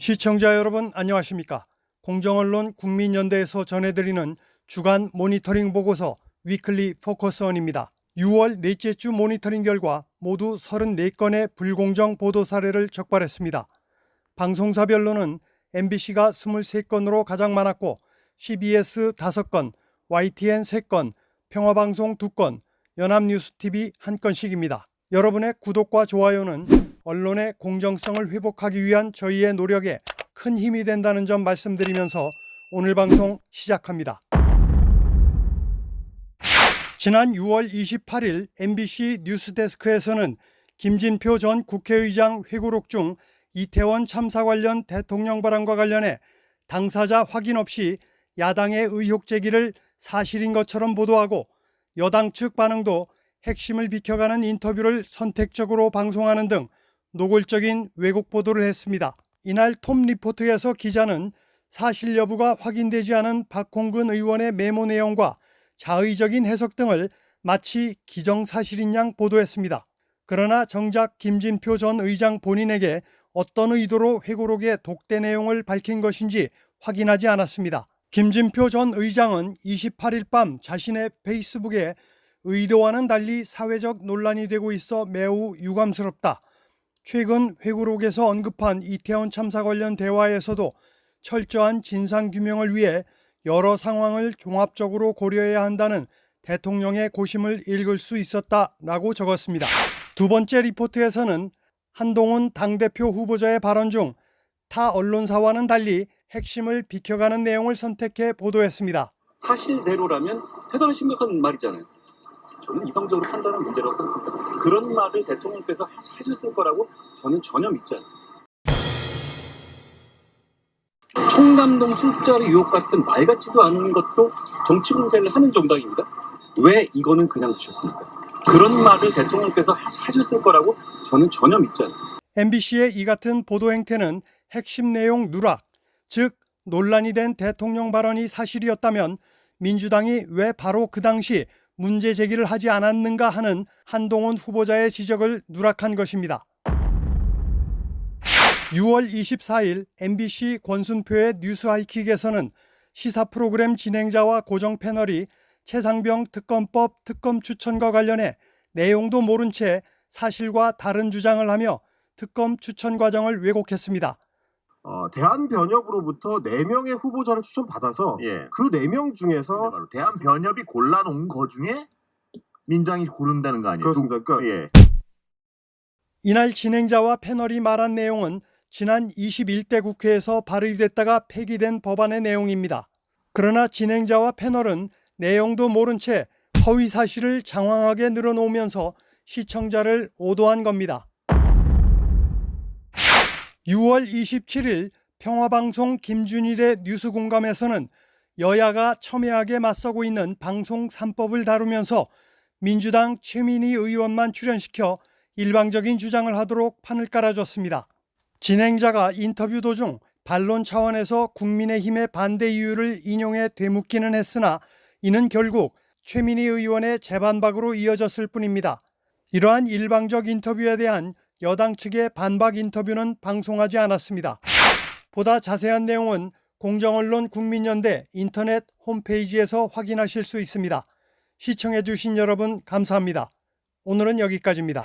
시청자 여러분 안녕하십니까? 공정언론 국민연대에서 전해드리는 주간 모니터링 보고서 위클리 포커스온입니다. 6월 넷째 주 모니터링 결과 모두 34건의 불공정 보도 사례를 적발했습니다. 방송사별로는 MBC가 23건으로 가장 많았고 CBS 5건, YTN 3건, 평화방송 2건, 연합뉴스TV 1건씩입니다. 여러분의 구독과 좋아요는 언론의 공정성을 회복하기 위한 저희의 노력에 큰 힘이 된다는 점 말씀드리면서 오늘 방송 시작합니다. 지난 6월 28일 MBC 뉴스데스크에서는 김진표 전 국회의장 회고록 중 이태원 참사 관련 대통령 발언과 관련해 당사자 확인 없이 야당의 의혹 제기를 사실인 것처럼 보도하고 여당 측 반응도 핵심을 비켜가는 인터뷰를 선택적으로 방송하는 등 노골적인 왜곡 보도를 했습니다. 이날 톱 리포트에서 기자는 사실 여부가 확인되지 않은 박홍근 의원의 메모 내용과 자의적인 해석 등을 마치 기정사실인 양 보도했습니다. 그러나 정작 김진표 전 의장 본인에게 어떤 의도로 회고록의 독대 내용을 밝힌 것인지 확인하지 않았습니다. 김진표 전 의장은 28일 밤 자신의 페이스북에 의도와는 달리 사회적 논란이 되고 있어 매우 유감스럽다. 최근 회고록에서 언급한 이태원 참사 관련 대화에서도 철저한 진상규명을 위해 여러 상황을 종합적으로 고려해야 한다는 대통령의 고심을 읽을 수 있었다라고 적었습니다. 두 번째 리포트에서는 한동훈 당대표 후보자의 발언 중 타 언론사와는 달리 핵심을 비켜가는 내용을 선택해 보도했습니다. 사실대로라면 대단히 심각한 말이잖아요. 저는 이성적으로 판단한 문제라고 생각합니다. 그런 말을 대통령께서 하셨을 거라고 저는 전혀 믿지 않습니다. 청담동 술자리 의혹 같은 말 같지도 않은 것도 정치 공세를 하는 정당입니다. 왜 이거는 그냥 두셨습니까? 그런 말을 대통령께서 하셨을 거라고 저는 전혀 믿지 않습니다. MBC의 이 같은 보도 행태는 핵심 내용 누락, 즉 논란이 된 대통령 발언이 사실이었다면 민주당이 왜 바로 그 당시 문제 제기를 하지 않았는가 하는 한동훈 후보자의 지적을 누락한 것입니다. 6월 24일 MBC 권순표의 뉴스 하이킥에서는 시사 프로그램 진행자와 고정 패널이 최상병 특검법 특검 추천과 관련해 내용도 모른 채 사실과 다른 주장을 하며 특검 추천 과정을 왜곡했습니다. 대한변협으로부터 4명의 후보자를 추천받아서 그 4명 중에서 바로 대한변협이 골라놓은 거 중에 민주당이 고른다는 거 아니에요? 그렇습니다. 그러니까 이날 진행자와 패널이 말한 내용은 지난 21대 국회에서 발의됐다가 폐기된 법안의 내용입니다. 그러나 진행자와 패널은 내용도 모른 채 허위 사실을 장황하게 늘어놓으면서 시청자를 오도한 겁니다. 6월 27일 평화방송 김준일의 뉴스공감에서는 여야가 첨예하게 맞서고 있는 방송 3법을 다루면서 민주당 최민희 의원만 출연시켜 일방적인 주장을 하도록 판을 깔아줬습니다. 진행자가 인터뷰 도중 반론 차원에서 국민의힘의 반대 이유를 인용해 되묻기는 했으나 이는 결국 최민희 의원의 재반박으로 이어졌을 뿐입니다. 이러한 일방적 인터뷰에 대한 여당 측의 반박 인터뷰는 방송하지 않았습니다. 보다 자세한 내용은 공정언론 국민연대 인터넷 홈페이지에서 확인하실 수 있습니다. 시청해 주신 여러분 감사합니다. 오늘은 여기까지입니다.